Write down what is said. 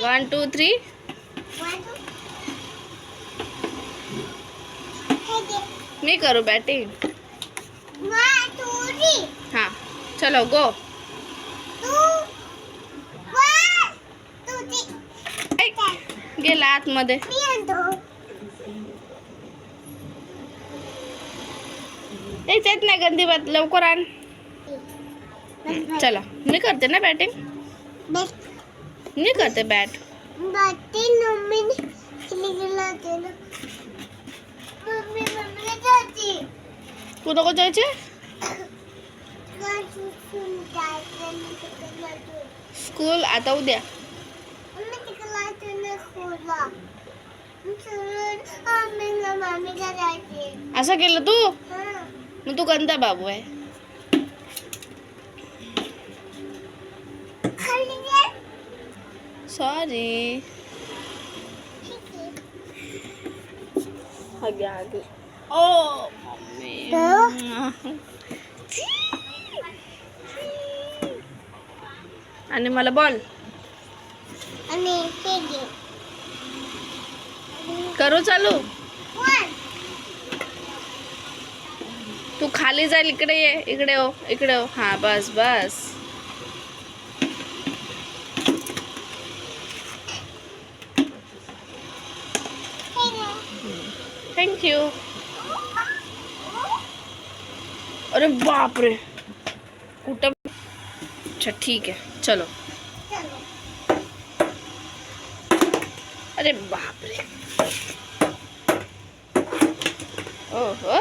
1 2 3 मी करू बॅटिंग. हाँ चलो गो. गेला आतमध्ये. तेच येत नाही गंदी बात. लवकर आण. चला मी करते ना बॅटिंग. मी करते बॅट. तू नको जायचे. स्कूल आता उद्या. असं केलं तू. मग तू गंदा बाबू आहे. सॉरी. आगे ओ मम्मी. आणि मला बॉल. करू चालू. तू खाली जाईल. इकडे ये. इकडे हो. इकडे हो. हा बस बस. Thank you. अरे बाप रे. कुठं. अच्छा ठीक है चलो. अरे बाप रे. ओहो